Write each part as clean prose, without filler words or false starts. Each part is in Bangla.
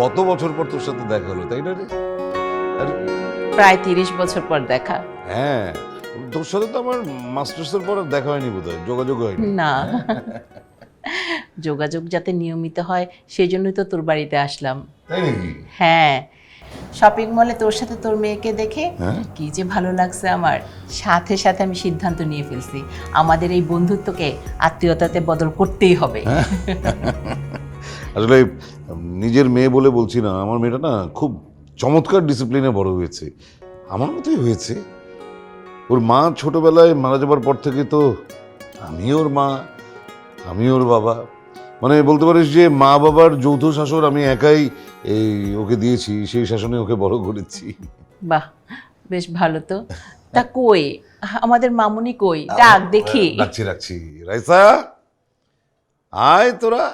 কত বছর পর তোর সাথে দেখা হলো, তাই না রে? প্রায় 30 বছর পর দেখা। হ্যাঁ, তোর সাথে তো আমার মাস্টার্সের পর আর দেখা হয়নি, বোধহয় যোগাযোগ হয়নি। না, যোগাযোগ যাতে নিয়মিত হয় সেই জন্যই তো তোর বাড়িতে আসলাম। তাই নাকি? হ্যাঁ, শপিং মলে তোর সাথে তোর মেয়েকে দেখে হ্যাঁ? কি যে ভালো লাগছে আমার। সাথে সাথে আমি সিদ্ধান্ত নিয়ে ফেলছি আমাদের এই বন্ধুত্বকে আত্মীয়তাতে বদল করতেই হবে। আসলে নিজের মেয়ে বলে বলছি না, আমার মেয়েটা না খুব চমৎকার ডিসিপ্লিনে বড় হয়েছে, আমার মতোই হয়েছে। ওর মা ছোটবেলায় মারা যাবার পর থেকে তো আমি ওর মা, আমি ওর বাবা, মানে বলতে পারিস যে মা বাবার যৌথ শাসন আমি একাই এই ওকে দিয়েছি, সেই শাসনে ওকে বড় করেছি। বাহ, বেশ ভালো তো। তা কই আমাদের মামুনি কই? ডাক দেখি। রাখছি রাখছি। রাইসা, আয় তোরা।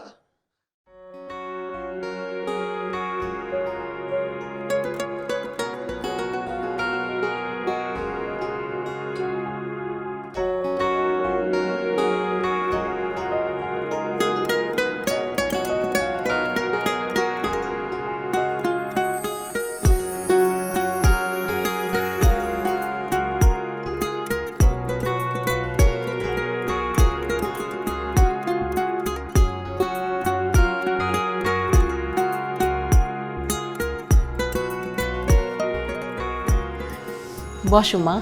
বসো মা।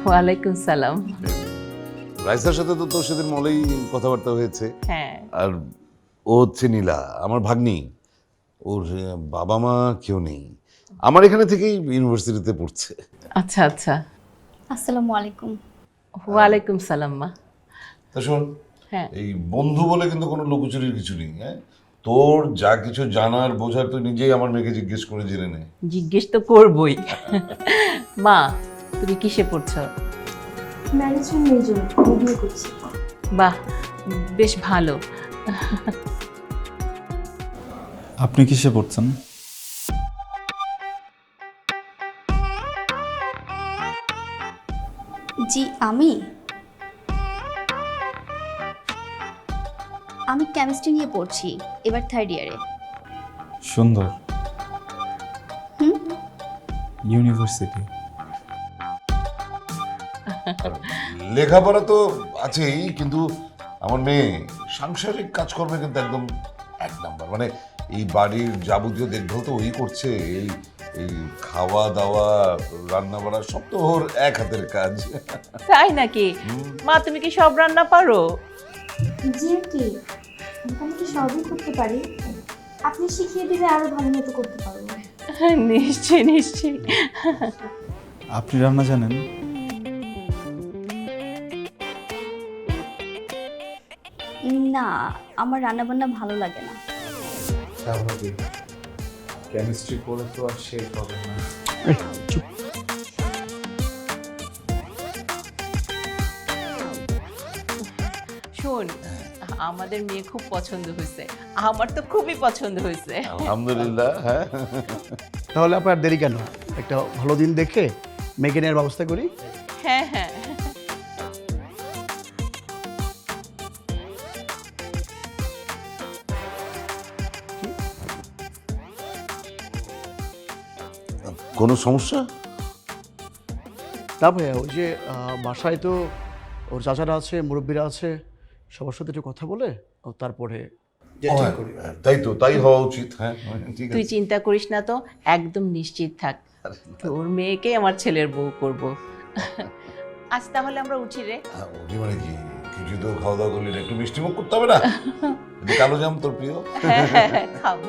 ওয়ালাইকুম সালাম। রাইসার সাথে তো তোর সেদিন মলেই কথাবার্তা হয়েছে। হ্যাঁ, আর ও হচ্ছে নীলা, আমার ভাগ্নি। ওর বাবা মা কেউ নেই, আমার এখানে থেকেই ইউনিভার্সিটিতে পড়ছে। আচ্ছা আচ্ছা। আসসালামু আলাইকুম। ওয়ালাইকুম সালাম মা। তা শোন, হ্যাঁ, এই বন্ধু বলে কিন্তু কোনো লুকোচুরির কিছু নেই। হ্যাঁ, তোর যা কিছু জানার বোঝার তুই নিজেই আমার মেয়েকে জিজ্ঞেস করে জেনে নে। জিজ্ঞেস তো করবই। মা, তুমি কিসে পড়ছো? ম্যানেজমেন্ট মেজর বিবিএ করছি। বাহ, বেশ ভালো। আপনি কিসে পড়ছেন? জি আমি কেমিস্ট্রি নিয়ে পড়ছি, এবার 3rd ইয়ারে। সুন্দর। ইউনিভার্সিটি। আর লেখাপড়া তো আছেই, কিন্তু আমার মেয়ে সাংসারিক কাজকর্মে কিন্তু একদম 1 নাম্বার। মানে এই বাড়ির যাবতীয় দেখভাল তো ওই করছে, এই এই খাওয়া দাওয়া রান্না বাড়া সব তো ওর এক হাতের কাজ। তাই নাকি? মা, তুমি কি সব রান্না পারো? জি কি মোটামুটি সবই করতে পারি, আপনি শিখিয়ে দিলে আরো ভালো মতো করতে পারবো। নিশ্চয়ই নিশ্চয়ই। আপনি রান্না জানেন? না, আমার রান্নাবান্না ভালো লাগে না। স্বাভাবিক, কেমিস্ট্রি পড়ে তো আর শেষ হবে না। শোন, আমাদের মেয়ে খুব পছন্দ হয়েছে, আমার তো খুবই পছন্দ হয়েছে। আলহামদুলিল্লাহ। হ্যাঁ, তাহলে আপনার দেরি কেন, একটা ভালো দিন দেখে মেয়েকে নেওয়ার ব্যবস্থা করি। হ্যাঁ হ্যাঁ। কোনো সমস্যা? না ভাইয়া, ওই যে বাসায় তো ওর চাচারা আছে, মুরব্বীরা আছে, সবার সাথে একটু কথা বলে ও তারপরে তাই তো, তাই হওয়া উচিত। হ্যাঁ, ঠিক তুই আছে। চিন্তা করিস না তো, একদম নিশ্চিত থাক, তোর মেয়েকে আমার ছেলের বউ করব। আজ তাহলে আমরা উঠি রে। ওটি মানে কি, কিছু তো খাওয়া দাওয়া করলি না, একটু মিষ্টি মুখ করতে হবে না? একটু কালো জাম তোর প্রিয়। হ্যাঁ হ্যাঁ হ্যাঁ, খাবো।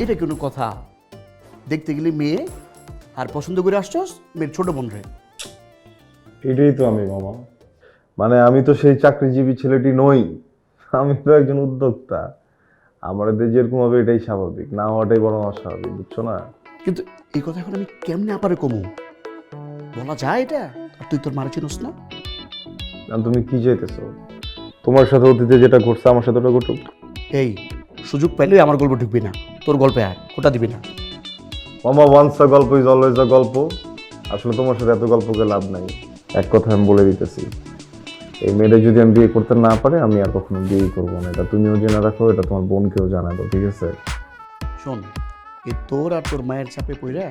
এটা কোনো কথা? দেখতে গেলে মেয়ে আর পছন্দ করে আসছস মেয়ের ছোট বোন রে। এটাই তো আমি মামা, মানে আমি তো সেই চাকরিজীবী ছেলেটি নই, আমি তো একজন উদ্যোক্তা। আমার এদের যেরকম হবে এটাই স্বাভাবিক, না হওয়াটাই বরং অস্বাভাবিক, বুঝছো না? কিন্তু এই কথা এখন আমি কেমনে আপারে কমু? বলা যায় এটা? আর তুই তোর মারা চিনস না? তুমি কি চাইতেছো? তোমার সাথে অতীতে যেটা ঘটছে আমার সাথে ওটা ঘটুক? এই সুযোগ পাইলে আমার গল্প ঢুকবি না, তোর গল্পে আয়, ওটা দিবি না। মামা ওয়ান্স আ গল্প ইজ অলওয়েজ আ গল্প। আসলে তোমার সাথে এত গল্প করে লাভ নাই। এক কথা আমি বলে দিতেছি, এই মেয়েটা যদি আমি বিয়ে করতে না পারে আমি আর কখনো বিয়ে করবো না। এটা তুমিও জেনে রাখো, এটা তোমার বোনকেও জানাবো, ঠিক আছে? শোন, এই তোর আর তোর মায়ের চাপে পড়ে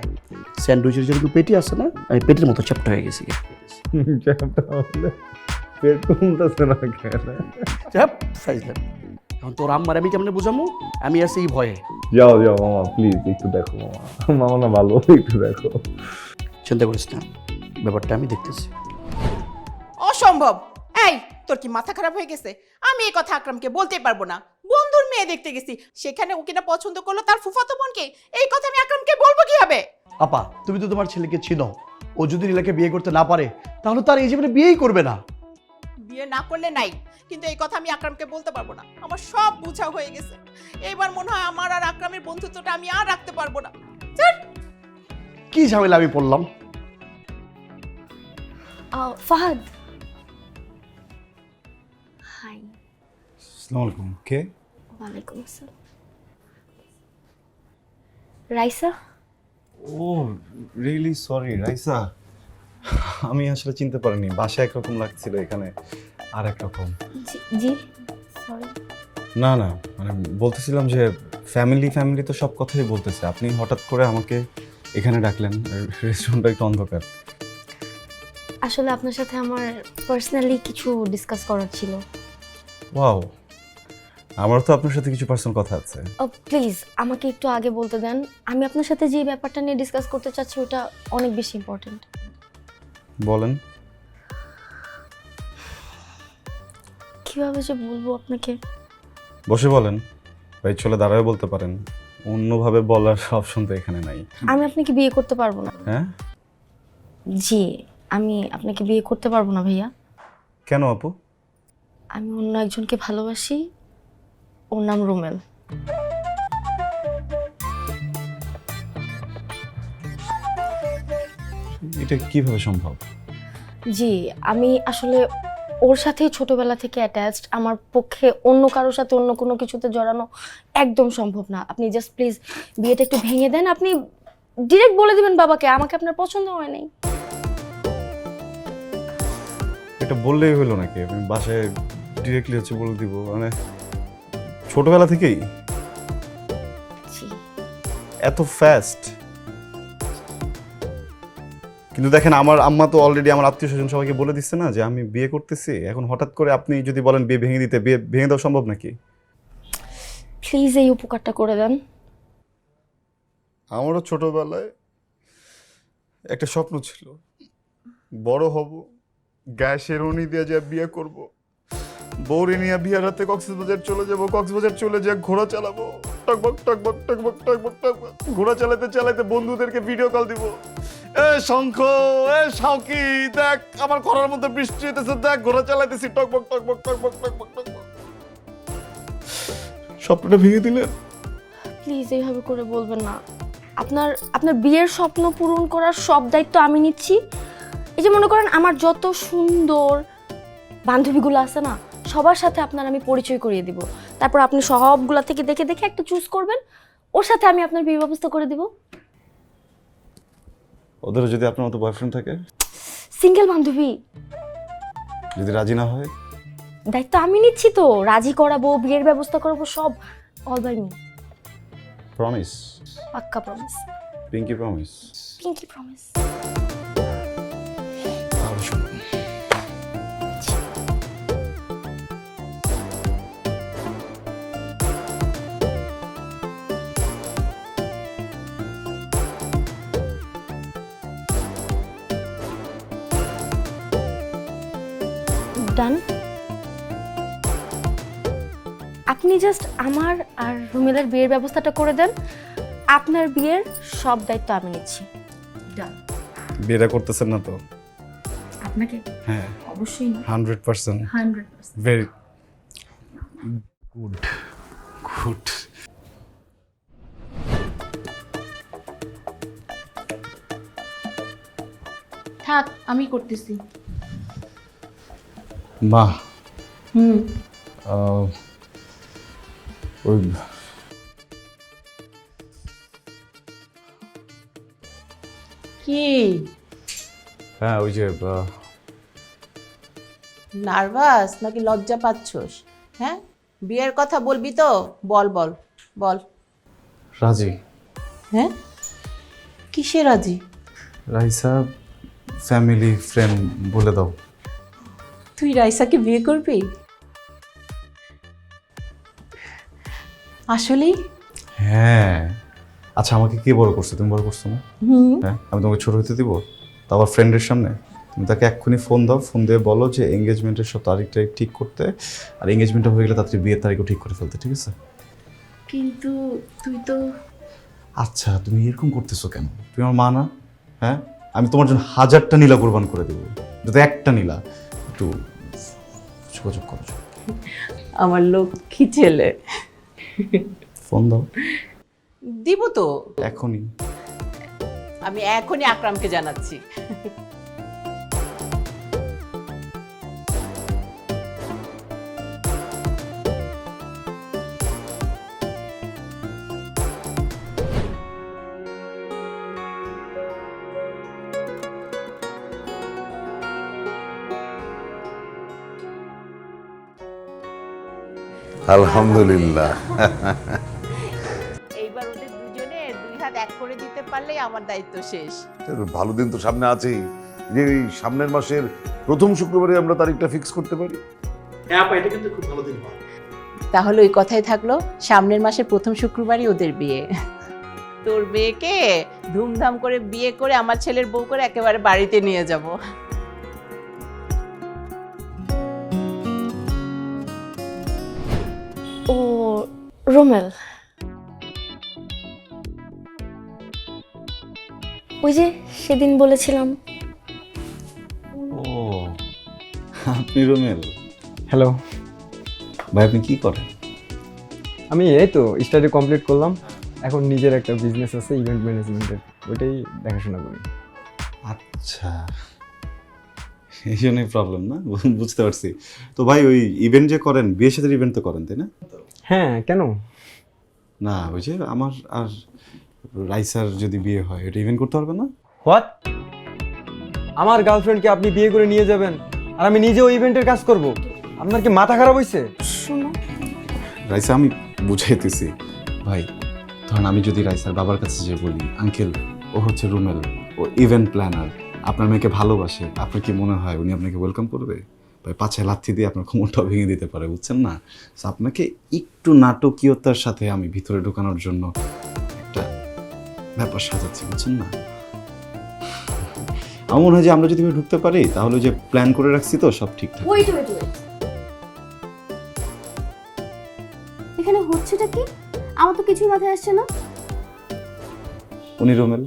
স্যান্ডউইচের যেরকম পেটি আছে না, আমি পেটের মতো চ্যাপ্টা হয়ে গেছি। পেট কমতেছে না কেন? চাপ সাইজলাম। এখন তোর আম্মার আমি কেমনে বুঝামো? আমি আছি এই ভয়ে। যাও যাও মামা, প্লিজ একটু দেখো মামা। মামা না ভালো, একটু দেখো। চিন্তা করিস না, ব্যাপারটা আমি দেখতেছি। অসম্ভব। এই, তোর কি মাথা খারাপ হয়ে গেছে? আমি এই কথা আকরামকে বলতে পারবো না। বন্ধুর মেয়ে দেখতে গেছি, সেখানে ওকে না পছন্দ করলো তার ফুফাতো বোনকে, এই কথা আমি আকরামকে বলবো কিভাবে? আপা, তুমি তো তোমার ছেলেকে চিনো। ও যদি নীলাকে বিয়ে করতে না পারে তাহলে তার এই জীবনে বিয়েই করবে না। বিয়ে না করলে নাই, কিন্তু এই কথা আমি আকরামকে বলতে পারবো না। আমার সব বুঝা হয়ে গেছে। এইবার মনে হয় আমার আর আকরামের বন্ধুত্বটা আমি আর রাখতে পারবো না। কি ঝামেলা আমি পড়লাম। ফাহাদ, হাই। আসসালামু আলাইকুম। কে? ওয়ালাইকুম আসসালাম। রাইসা? ও রিয়েলি সরি রাইসা, আমি আসলে চিনতে পারিনি। বাসায় একরকম লাগছিল, এখানে আর একরকম। জি সরি। না না, মানে বলতেছিলাম যে ফ্যামিলি ফ্যামিলি তো সব কথাই বলতেছে, আপনি হঠাৎ করে আমাকে এখানে ডাকলেন, রেস্টুরেন্টটা একটু অন্ধকার। আসলে আপনার সাথে আমার পার্সোনালি কিছু ডিসকাস করার ছিল। ওয়াও, আমারও তো আপনার সাথে কিছু পার্সোনাল কথা আছে। প্লিজ আমাকে একটু আগে বলতে দেন। আমি আপনার সাথে যে ব্যাপারটা নিয়ে ডিসকাস করতে চাচ্ছি ওটা অনেক বেশি ইম্পর্ট্যান্ট। বলেন। কিভাবে যে বলবো আপনাকে? বসে বলেন, ভাই চলে দাঁড়ায় বলতে পারেন, অন্যভাবে বলার অপশন তো এখানে নাই। আমি আপনাকে বিয়ে করতে পারবো না। হ্যাঁ? জি, আমি আপনাকে বিয়ে করতে পারবো না ভাইয়া। কেন আপু? আমি অন্য একজনকে ভালোবাসি, ওর নাম রুমেল। এটা কিভাবে সম্ভব? জি, আমি আসলে ওর সাথেই ছোটবেলা থেকে অ্যাটাচড। আমার পক্ষে অন্য কারোর সাথে অন্য কোনো কিছুতে জড়ানো একদম সম্ভব না। আপনি জাস্ট প্লিজ বিয়েটা একটু ভেঙে দেন। আপনি ডিরেক্ট বলে দিবেন বাবাকে আমাকে আপনার পছন্দ হয় নাই। এটা বললেই হলো নাকি? আমি বাসায় ডিরেক্টলি হচ্ছে বলে দিব, মানে ছোটবেলা থেকেই জি। এত ফাস্ট? কিন্তু দেখেন, আমার আম্মা তো অলরেডি আমার আত্মীয় স্বজন সবাইকে বলে দিচ্ছে না যে আমি বিয়ে করতেছি। এখন হঠাৎ করে আপনি যদি বলেন বিয়ে ভেঙে দিতে, বিয়ে ভেঙে দেওয়া সম্ভব নাকি? প্লিজ এই উপকারটা করে দেন। আমারও ছোটবেলায় একটা স্বপ্ন ছিল, বড় হব, গায়ে শেরওয়ানি দিয়ে যা বিয়ে করব, বউরে নিয়ে বিয়ার রাতে কক্সবাজার চলে যাব, কক্সবাজার চলে যা ঘোড়া চালাবো, টকবক টকবক টকবক টকবক টকবক, ঘোড়া চালাতে চালাতে বন্ধুদেরকে ভিডিও কল দিব, এ শঙ্খ, এ শাওকি, দেখ আমার ঘরের মধ্যে বৃষ্টি হইতেছে, দেখ ঘোড়া চালাইতেছি, টকবক টকবক টকবক টকবক টকবক। স্বপ্নটা ভেঙে দিলেন। প্লিজ এইভাবে করে বলবেন না। আপনার বিয়ের স্বপ্ন পূরণ করার সব দায়িত্ব আমি নিচ্ছি। এই যে মনে করেন আমার যত সুন্দর বান্ধবীগুলো আছে না, সবার সাথে আপনার আমি পরিচয় করিয়ে দিব। তারপর আপনি সবগুলা থেকে দেখে দেখে একটা চুজ করবেন, ওর সাথে আমি আপনার বিয়ে ব্যবস্থা করে দিব। ওদেরও যদি আপনার মতো বয়ফ্রেন্ড থাকে? সিঙ্গেল বান্ধবী। যদি রাজি না হয়? দায়িত্ব আমি নিচ্ছি তো, রাজি করাবো, বিয়ের ব্যবস্থা করাবো, সব অল বাই মি। প্রমিস? পাক্কা promise. Pinky promise? Pinky promise. তাহলে শুনুন, ডান। আপনি জাস্ট আমার আর রুমেলের বিয়ের ব্যবস্থাটা করে দেন, আপনার বিয়ের সব দায়িত্ব আমি নিচ্ছি। ডান। বিয়েটা করতেছেন না তো? আপনাকে? হ্যাঁ অবশ্যই না। 100%। 100%। Very good good. থাক, আমি করতেছি। মা, হুম। ওই কি হ্যাঁ ওই যে নার্ভাস নাকি লজ্জা পাচ্ছস? হ্যাঁ, বিয়ের কথা বলবি তো? বল বল বল। রাজি। হ্যাঁ, কিসে রাজি? রাইসা ফ্যামিলি ফ্রেন্ড বলে দাও। তুই রাইসাকে বিয়ে করবি? আসলেই? হ্যাঁ। আচ্ছা আমাকে কে বড় করছে? তুমি বড় করছো না? হ্যাঁ, আমি তোমাকে ছোট হতে দিব? তা আবার ফ্রেন্ডের সামনে? তুমি তাকে এক্ষুনি ফোন দাও, ফোন দিয়ে বলো যে এঙ্গেজমেন্টের সব তারিখটা ঠিক করতে, আর এঙ্গেজমেন্টটা হয়ে গেলে তাড়াতাড়ি বিয়ের তারিখও ঠিক করে ফেলতে, ঠিক আছে? কিন্তু তুই তো আচ্ছা তুমি এরকম করতেছো কেন? তুমি আমার মা না? হ্যাঁ, আমি তোমার জন্য 1000টা নীলা কোরবান করে দেবো, যদি একটা নীলা। একটু যোগাযোগ করো। আমার লক্ষ্মী ছেলে। ফোন দাও দিব তো, এখনই। আমি এখনই আকরামকে জানাচ্ছি। আলহামদুলিল্লাহ। এইবার ওদের দুজনে 2 হাত এক করে দিতে পারলেই আমার দায়িত্ব শেষ। ভালো দিন তো সামনে আছেই, যে এই সামনের মাসের প্রথম শুক্রবারে আমরা তারিখটা ফিক্স করতে পারি। হ্যাঁ আপা, এটা কিন্তু খুব ভালো দিন হয়। তাহলে ওই কথাই থাকলো, সামনের মাসের প্রথম শুক্রবারই ওদের বিয়ে। তোর মেয়েকে ধুমধাম করে বিয়ে করে আমার ছেলের বউ করে একেবারে বাড়িতে নিয়ে যাব। ও রোমেল, ওই যে সেদিন বলেছিলাম। ও আপনি রোমেল? হ্যালো, ভাই আপনি কি করেন? আমি এই তো স্টাডি কমপ্লিট করলাম, এখন নিজের একটা বিজনেস আছে ইভেন্ট ম্যানেজমেন্টের, ওইটাই দেখাশোনা করি। আচ্ছা এই জন্যই প্রবলেম না, বুঝতে পারছি। তো ভাই ওই ইভেন্ট যে করেন, বিয়ের সাথে ইভেন্ট তো করেন তাই না? হ্যাঁ, কেন? না ওই যে আমার আর রাইসার যদি বিয়ে হয়, এটা ইভেন্ট করতে পারবে না? হোয়াট? আমার গার্লফ্রেন্ডকে আপনি বিয়ে করে নিয়ে যাবেন আর আমি নিজে ওই ইভেন্টের কাজ করব? আপনার কি মাথা খারাপ হয়েছে? শোনো, রাইসা আমি বুঝাইতেছি ভাই, ধরুন আমি যদি রাইসার বাবার কাছে যে বলি আঙ্কেল ও হচ্ছে রুমেল, ও ইভেন্ট প্ল্যানার, আপনার মেয়েকে ভালোবাসে, আপনার কি মনে হয় উনি আপনাকে ওয়েলকাম করবে? ভাই পাছায় লাথি দিয়ে আপনার কোমরটাও ভেঙে দিতে পারে, বুঝছেন না? So, আপনাকে একটু নাটকীয়তার সাথে আমি ভিতরে ঢোকানোর জন্য একটা ব্যাপার সাজাচ্ছি, বুঝছেন না? আমার মনে হয় যে আমরা যদি ঢুকতে পারি তাহলে যে প্ল্যান করে রাখছি তো সব ঠিকঠাক। ওয়েট ওয়েট ওয়েট, এখানে হচ্ছেটা কি? আমার তো কিছুই মাথায় আসছে না। উনি রোমেল,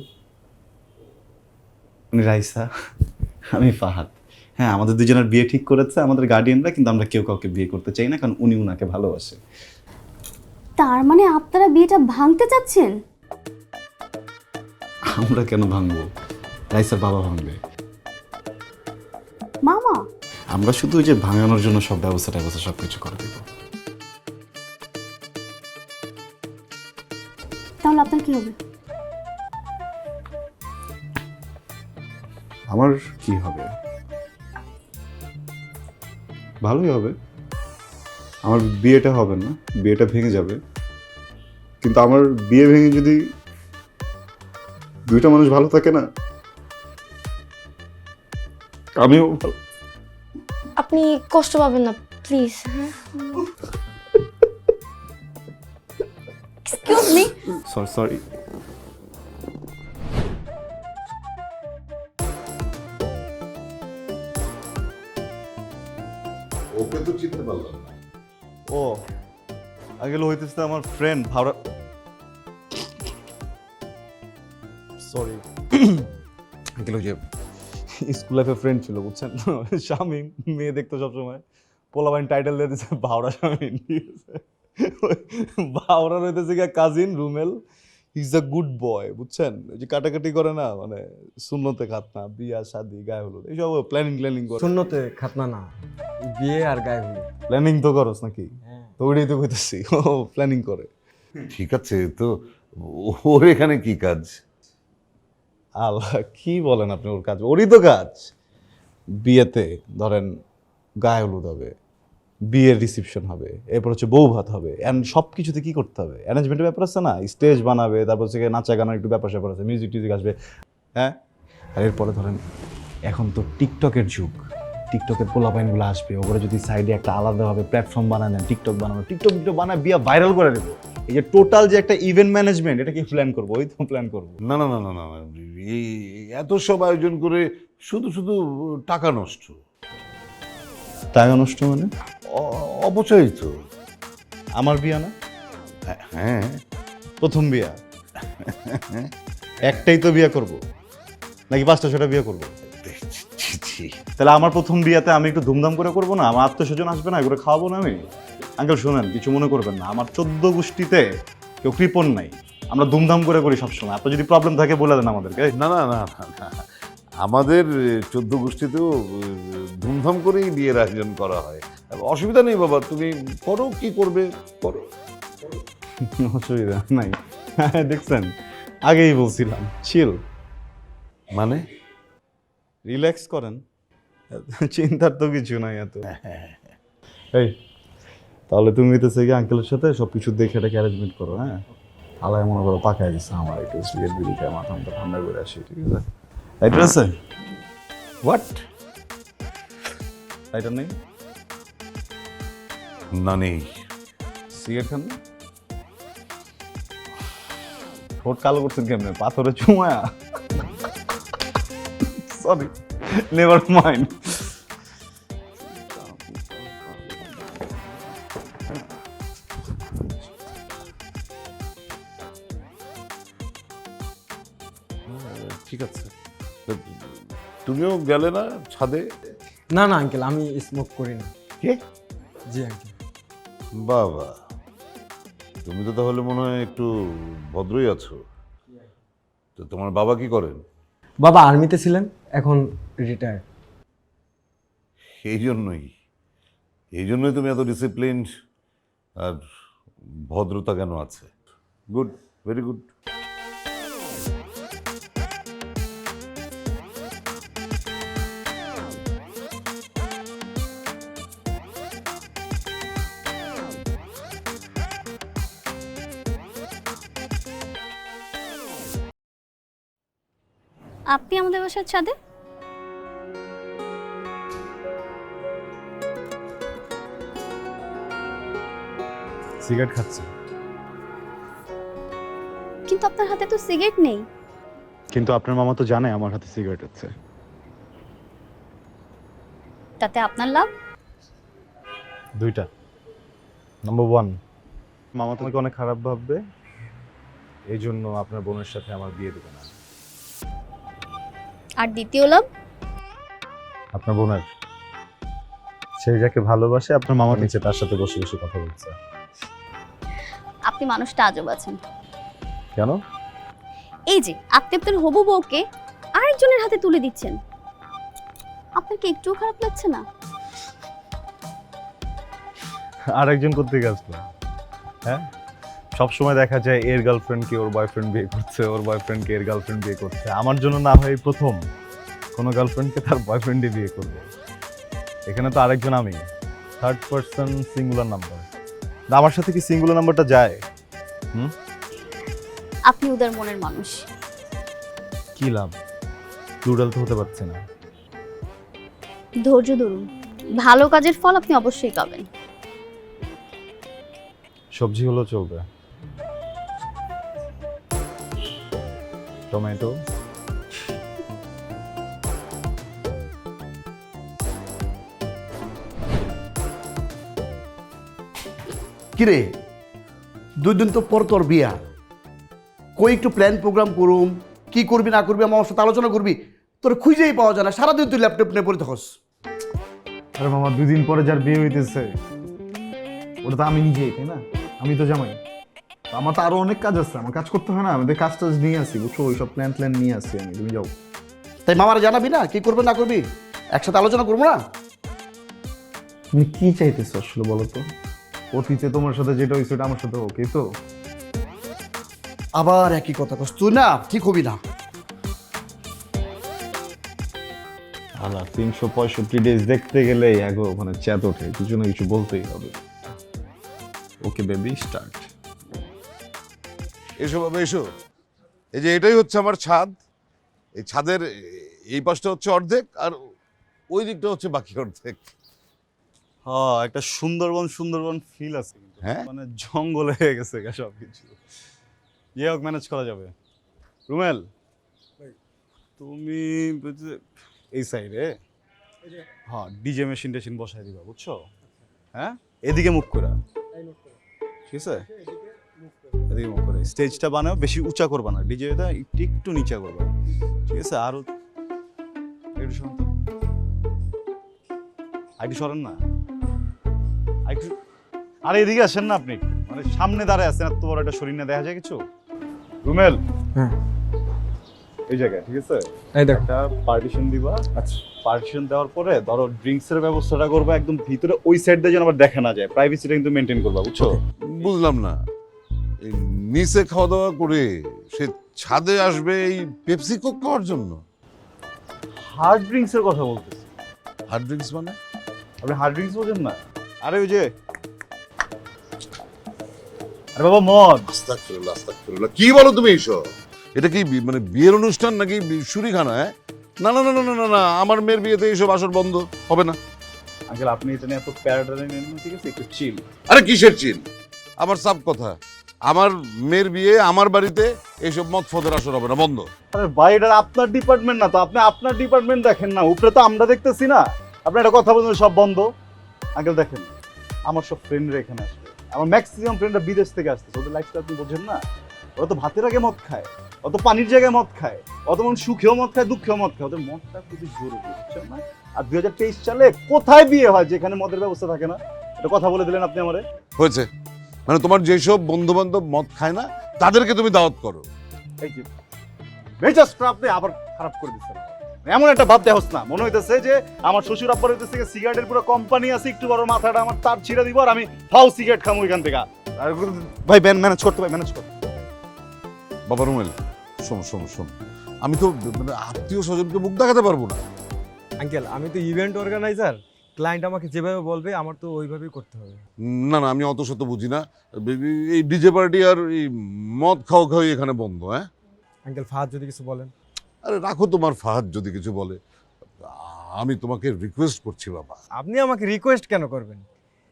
উনি রাইসা, আমি ফাহাদ। হ্যাঁ আমাদের দুজনের বিয়ে ঠিক করেছে আমাদের গার্ডিয়ানরা, কিন্তু আমরা কেউ কাউকে বিয়ে করতে চাই না, কারণ উনি উনাকে ভালোবাসে। তার মানে আপনারা বিয়েটা ভাঙতে চাচ্ছেন? আমরা কেন ভাঙবো? রাইসার বাবা ভাঙবে। মামা? আমরা শুধু ওই যে ভাঙানোর জন্য সব ব্যবস্থা সব কিছু করে দিব। তাহলে আপনার কি হবে? আমার কি হবে? ভালোই হবে। আমার বিয়েটা হবে না, বিয়েটা ভেঙে যাবে, কিন্তু আমার বিয়ে ভেঙে যদি দুইটা মানুষ ভালো থাকে না, আমিও ভালো। আপনি কষ্ট পাবেন না প্লিজ। হ্যাঁ, এক্সকিউজ মি। সরি। ওকে তো চিনতে পারলাম না। ও আঙ্কেল হইতেছে আমার ফ্রেন্ড ভাওরা। সরি আঙ্কেল, ওই যে স্কুল লাইফে ফ্রেন্ড ছিল বুঝছেন, শামিম, মেয়ে দেখতো সবসময়, পোলাবাইন টাইটেল দিয়ে দিচ্ছে ভাওরা শামিম, ঠিক আছে? ভাওরা রইতেছে গিয়া cousin রুমেল, is a good boy, বুঝছেন? ওই যে কাটাকাটি করে না, মানে শূন্যতে খাতনা, বিয়া শাদি গায়ে হলুদ এইসব প্ল্যানিং করে। শূন্যতে খাতনা না, বিয়ে আর গায়ে হলুদ। প্ল্যানিং তো করস নাকি? তো ওইটাই তো কইতেছি, ও প্ল্যানিং করে। ঠিক আছে, তো ওর এখানে কি কাজ? আল্লাহ, কি বলেন আপনি? ওর কাজ, ওরই তো কাজ। বিয়েতে ধরেন গায়ে হলুদ হবে, বিয়ের রিসেপশন হবে, এরপর হচ্ছে বউ ভাত হবে, অ্যান্ড সব কিছুতে কী করতে হবে? অ্যারেঞ্জমেন্টের ব্যাপার আছে না, স্টেজ বানাবে, তারপর হচ্ছে গিয়ে নাচা গানার একটু ব্যাপার স্যাপার আছে, মিউজিক টিউজিক আসবে, হ্যাঁ। আর এরপরে ধরেন এখন তো টিকটকের যুগ, টিকটকের পোলাপাইনগুলো আসবে, ওপরে যদি সাইডে একটা আলাদাভাবে প্ল্যাটফর্ম বানায় দেন, টিকটক বানানো, টিকটক বানায় বিয়া ভাইরাল করে দেবো। এই যে টোটাল যে একটা ইভেন্ট ম্যানেজমেন্ট, এটা কি প্ল্যান করবো? ওই তো প্ল্যান করবো। না না না না না না, এই এত সব আয়োজন করে শুধু শুধু টাকা নষ্ট, টাকা নষ্ট মানে? অপচয় তো। আমার বিয়া না? হ্যাঁ, প্রথম বিয়া। একটাই তো বিয়ে করব, নাকি 5টা-6টা বিয়ে করব? ছি, ছি। তাহলে আমার প্রথম বিয়াতে আমি একটু ধুমধাম করে করবো না? আমার আত্মীয়স্বজন আসবে না, এগুলো খাওয়াবো না আমি? আঙ্কেল শোনেন, কিছু মনে করবেন না, আমার 14 গোষ্ঠীতে কেউ কৃপণ নাই, আমরা ধুমধাম করে করি সবসময়। আপনার যদি প্রবলেম থাকে বলে দেন আমাদেরকে। না না না না না, আমাদের 14 গোষ্ঠীতেও ধুমধাম করেই বিয়ের আয়োজন করা হয়। অসুবিধা নেই বাবা, তুমি করো, কি করবে করো। অসুবিধা নাই। দেখছেন, আগেই বলছিলাম চিল, মানে রিল্যাক্স করেন, চিন্তার তো কিছু নাই এত। এই তাহলে তুমি হইতেছে কি আঙ্কেলের সাথে সবকিছু দেখে এটাকে অ্যারেঞ্জমেন্ট করো, হ্যাঁ? আলাই মনে করো পাকায় দিচ্ছে আমার, একটু সিগারেট বিড়ি খায় মাথা মতো ঠান্ডা করে আসি, ঠিক আছে? লাইটার আছে? হোয়াট? লাইটার নেই? না নেই। সিগারেট খান না? ঠোঁট কালো করছেন কেমনে? পাথরে চুমায়া? Sorry, never mind. ঠিক আছে, তো তুমিও গেলে না ছাদে? না না আঙ্কেল, আমি স্মোক করি না। কে? জি আঙ্কেল। বাবা, তুমি তো তাহলে মনে হয় একটু ভদ্রই আছো। তো তোমার বাবা কি করেন? বাবা আর্মিতে ছিলেন, এখন রিটায়ার। এই জন্যই তুমি এত ডিসিপ্লিন আর ভদ্রতা কেন আছে। Good, very good. আপনি আমাদের বাসার ছাদে? সিগারেট খাচ্ছে। কিন্তু আপনার হাতে তো সিগারেট নেই। কিন্তু আপনার মামা তো জানে আমার হাতে সিগারেট আছে। তাতে আপনার লাভ? দুইটা। নাম্বার 1, মামা তোমাকে অনেক খারাপ ভাববে, এই জন্য আপনার বোনের সাথে আমার বিয়ে দেবে না। আর দ্বিতীয় লাভ? আপনার বোনের, সে যাকে ভালোবাসে আপনার মামা নিচে তার সাথে বসে বসে কথা বলছে। আপনি মানুষটা আজব আছেন। কেন? এই যে আপনি আপনার হবু বউকে আরেকজনের হাতে তুলে দিচ্ছেন, আপনার কি একটুও খারাপ লাগছে না? আরেকজন করতে গেছিল, হ্যাঁ? সবসময় দেখা যায় এর গার্লফ্রেন্ডকে ওর বয়ফ্রেন্ড বিয়ে করছে, ওর বয়ফ্রেন্ডকে এর গার্লফ্রেন্ড বিয়ে করছে। আমার জন্য না হয় প্রথম কোনো গার্লফ্রেন্ডকে তার বয়ফ্রেন্ডই বিয়ে করবে। এখানে তো আরেকজন আমি, থার্ড পারসন সিঙ্গুলার নাম্বার। আমার সাথে কি সিঙ্গুলার নাম্বারটা যায়? আপনি উদার মনের মানুষ। কি লাভ? প্লুরাল তো হতে পারছে না। ধৈর্য ধরুন, ভালো কাজের ফল আপনি অবশ্যই পাবেন। সবজি হলেও চলবে। টমেটো, কিরে 2 দিন তো পর তোর বিয়া, কই একটু প্ল্যান প্রোগ্রাম করুম, কি করবি না করবি আমার সাথে আলোচনা করবি, তোর খুঁজেই পাওয়া যায় না, সারাদিন তুই ল্যাপটপ নিয়ে পড়ে থাকস। আরে মামা, 2 দিন পরে যার বিয়ে হইতেছে ওটা তো আমি নিজেই, তাই না? আমি তো জামাই। আমার তো আরো অনেক কাজ আছে, আমার কাজ করতে হয় না? আমাদের কাজ টাজ নিয়ে আসি, বুঝছো? ওইসব প্ল্যান নিয়ে আসি আমি। তুমি যাও। তাই মামারা জানাবি না কি করবে না করবি, একসাথে আলোচনা করবো না? তুমি কি চাইতেছো আসলে বলো তো? অতীতে তোমার সাথে যেটা হয়েছে ওটা আমার সাথে ওকে তো? আবার একই কথা কস তুই, না ঠিক হবি না। আলা 365 ডেজ দেখতে গেলেই আগে ওখানে চ্যাট ওঠে, কিছু না কিছু বলতেই হবে। Okay baby, start. এসো বাবা এসো। এই যে এটাই হচ্ছে আমার ছাদ। এই ছাদের এই পাশটা হচ্ছে অর্ধেক আর ওই দিকটা হচ্ছে বাকি অর্ধেক। হ্যাঁ, একটা সুন্দরবন ফিল আছে কিন্তু। হ্যাঁ? মানে জঙ্গল হয়ে গেছে সব কিছু। ইয়ে হোক, ম্যানেজ করা যাবে। রুমেল, তুমি এই সাইডে হ্যাঁ ডিজে মেশিন টেশিন বসাই দিবা, বুঝছো? হ্যাঁ, এদিকে মুখ করে, ঠিক আছে? এদিকে মুখ করে স্টেজটা বানাও, বেশি উঁচা করবা না, ডিজেটা একটু নিচা করবা, ঠিক আছে? আরো একটু সরেন তো, আরেকটু সরেন না, আরেকটু। আরে এদিকে আসেন না আপনি, মানে সামনে দাঁড়ায় আছেন, এত বড় একটা শরীর না দেখা যায় কিছু? রুমেল, হ্যাঁ এই জায়গায়, ঠিক আছে? এই দেখো। একটা পার্টিশন দিবা। আচ্ছা, পার্টিশন দেওয়ার পরে ধরো ড্রিঙ্কস এর ব্যবস্থাটা করবা একদম ভিতরে, ওই সাইড দিয়ে যেন আবার দেখা না যায়, প্রাইভেসিটা কিন্তু মেনটেন করবা, বুঝছো? বুঝলাম না, এই নিচে খাওয়া দাওয়া করে সে ছাদে আসবে এই পেপসি কোক খাওয়ার জন্য? হার্ড ড্রিঙ্কস এর কথা বলতেছি। হার্ড ড্রিঙ্কস মানে? আপনি হার্ড ড্রিঙ্কস বোঝেন না? আরে ওই যে, আরে বাবা মদ। আস্তাগফিরুল্লাহ, আস্তাগফিরুল্লাহ। কি বলো তুমি এইসব? এটা কি মানে বিয়ের অনুষ্ঠান নাকি শুরিখানা? হ্যাঁ, না না না না না না, আমার মেয়ের বিয়েতে এইসব আসর বন্ধ হবে না। আঙ্কেল, আপনি এটা নিয়ে এত প্যারাডালে নেন না, ঠিক আছে? একটু চিল। আরে কিসের চিল? আমার সাফ কথা, আমার মেয়ের বিয়ে আমার বাড়িতে এইসব মদ ফদের আসর হবে না, বন্ধ। আরে ভাই, এটা আপনার ডিপার্টমেন্ট না তো, আপনি আপনার ডিপার্টমেন্ট দেখেন না, উপরে তো আমরা দেখতেছি না। আপনি একটা কথা বলছেন সব বন্ধ। আঙ্কেল দেখেন, আমার সব ফ্রেন্ডরা এখানে আসবে, আমার ম্যাক্সিমাম ফ্রেন্ডরা বিদেশ থেকে আসতেছে, ওদের লাইফস্টাইল আপনি বোঝেন না? ওরা তো ভাতের আগে মদ খায়, অত পানির জায়গায় মদ খায়, অত মন সুখেও মদ খায়, দুঃখেও মদ খায়, ওদের মদটা খুবই জরুরি, বুঝছেন না? আর 2023 সালে কোথায় বিয়ে হয় যেখানে মদের ব্যবস্থা থাকে না? এটা কথা বলে দিলেন আপনি আমারে। হয়েছে, মানে তোমার যেসব বন্ধু বান্ধব মদ খায় না তাদেরকে তুমি দাওয়াত করো। এই যে মেজাজটা আপনি আবার খারাপ করে দিচ্ছেন। এমন একটা ভাব দেহস না, মনে হইতেছে যে আমার শ্বশুর আব্বার হইতেছে সিগারেটের পুরো কোম্পানি আছে, একটু বড় মাথাটা আমার তার ছিঁড়ে দিব আর আমি ফাও সিগারেট খামো এখান থেকে। আর ভাই ম্যানেজ করতে ভাই, ম্যানেজ করতে। বাবা রুমেল, শোন শোন শোন, আমি তো মানে আত্মীয় স্বজনকে মুখ দেখাতে পারবো না। আঙ্কেল আমি তো ইভেন্ট অর্গানাইজার, ক্লায়েন্ট আমাকে যেভাবে বলবে আমার তো ওইভাবেই করতে হবে। না না, আমি অত শত বুঝি না। এই ডিজে পার্টি আর এই মদ খাওয়া খাওয়াই এখানে বন্ধ। হ্যাঁ আঙ্কেল ফাহাদ যদি কিছু বলেন। আরে রাখো তোমার ফাহাদ যদি কিছু বলে, আমি তোমাকে রিকোয়েস্ট করছি বাবা। আপনি আমাকে রিকোয়েস্ট কেন করবেন?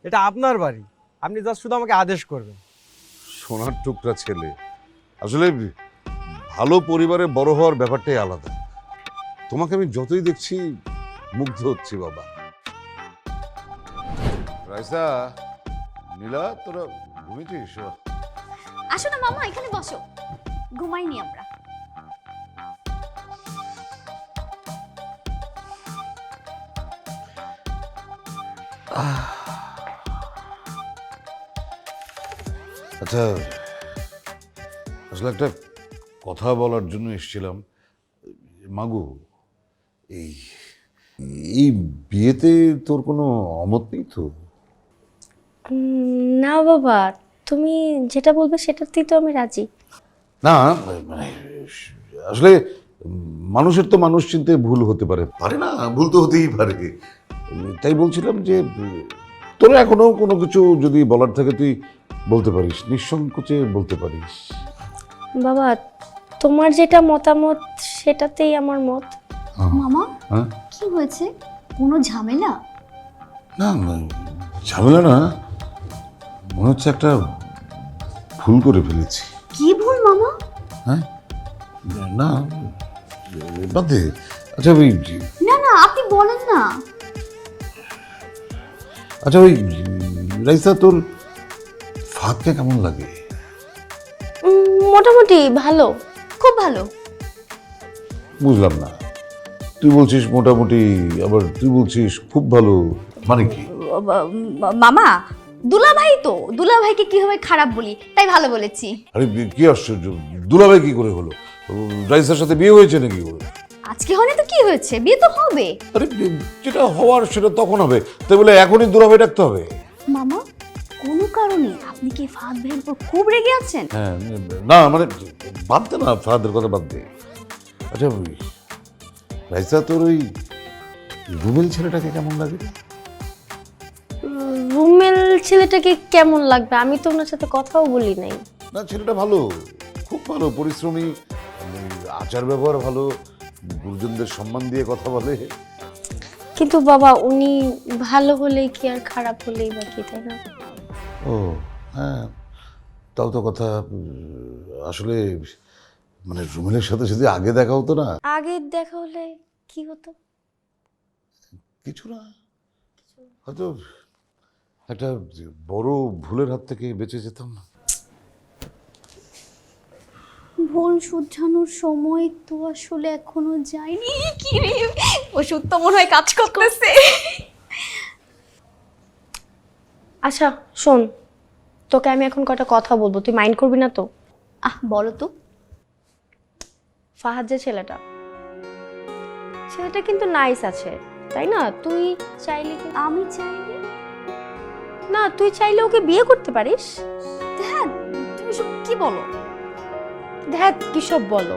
এটা আপনার বাড়ি, আপনি জাস্ট শুধু আমাকে আদেশ করবেন। সোনার টুকরা ছেলে, আসলে ভালো পরিবারে বড় হওয়ার ব্যাপারটাই আলাদা। তোমাকে আমি যতই দেখছি মুগ্ধ হচ্ছি বাবা। রাইসা, নীলা, তোরা ঘুমিয়েছিস? আসো না মামা, এখানে বসো, ঘুমাইনি আমরা। আচ্ছা, আসলে একটা কথা বলার জন্য এসেছিলাম। মাগু, এই এই বিয়েতে তোর কোনো অমত নেই তো? না বাবা, তুমি যেটা বলবে সেটাতেই তো আমি রাজি। না মানে আসলে মানুষের তো মানুষ চিনতে ভুল হতে পারে, পারে না? ভুল তো হতেই পারে। তাই বলছিলাম যে তোর এখনো কোনো কিছু যদি বলার থাকে তুই বলতে পারিস, নিঃসংকোচে বলতে পারিস। বাবা, তোমার যেটা মতামত সেটাতেই আমার মত। মামা, হ্যাঁ? কি হয়েছে? কোনো ঝামেলা? না ঝামেলা না, মনে হচ্ছে একটা ভুল করে ফেলেছি। কি ভুল মামা? হ্যাঁ না, বাদ দে। আচ্ছা ওই না না, আপনি বলেন না। আচ্ছা ওই রাইসা, তোর ফাঁদকে কেমন লাগে? মোটামুটি ভালো। খুব ভালো। বুঝলাম না, তুই বলছিস মোটামুটি, আবার তুই বলছিস খুব ভালো, মানে কি? মামা, দুলাভাই তো, দুলাভাইকে কিভাবে খারাপ বলি, তাই ভালো বলেছি। আরে কি আশ্চর্য, দুলাভাই কি করে হলো? রাইসার সাথে বিয়ে হয়েছে নাকি ওর? আজকে হলে তো কি হয়েছে, বিয়ে তো হবে। আরে যেটা হওয়ার সেটা তখন হবে, তাই বলে এখনই দুলাভাই ডাকতে হবে? মামা, কোনো কারণে আপনি কি ফাহাদ ভাইয়ের উপর খুব রেগে আছেন? হ্যাঁ না মানে বাদ দে না, ফাহাদের কথা বাদ দে। আচ্ছা ওই রাইসা, তোর ওই রুবেল ছেলেটাকে কেমন লাগে? রুমেল ছেলেটাকে কেমন লাগবে? আমি তো ওনার সাথে কথাও বলি নাই। না, ছেলেটা ভালো, খুব ভালো, পরিশ্রমী, আচার ব্যবহার ভালো, গুরুজনদের সম্মান দিয়ে কথা বলে। কিন্তু বাবা উনি ভালো হলেই কি আর খারাপ হলেই বা কি, তাই না? ও হ্যাঁ, তাও তো কথা। আসলে মানে রুমেলের সাথে যদি আগে দেখা হতো না। আগে দেখা হলে কি হতো? কিছু না, হয়তো একটা বড় ভুলের হাত থেকে বেঁচে যেতাম। ভুল শুধরানোর সময় তো আসলে এখনো যায়নি। কি রে, ওষুধ তো মনে হয় কাজ করতেছে। আচ্ছা শোন, তোকে আমি এখন কটা কথা বলবো, তুই মাইন্ড করবি না তো? বলো তো। ফাহাদ যে ছেলেটা কিন্তু নাইস আছে, তাই না? তুই চাইলে আমি চাইলে না, তুই চাইলে ওকে বিয়ে করতে পারিস। দেখ, তুমি সব কি বলো? দেখ কি সব বলো,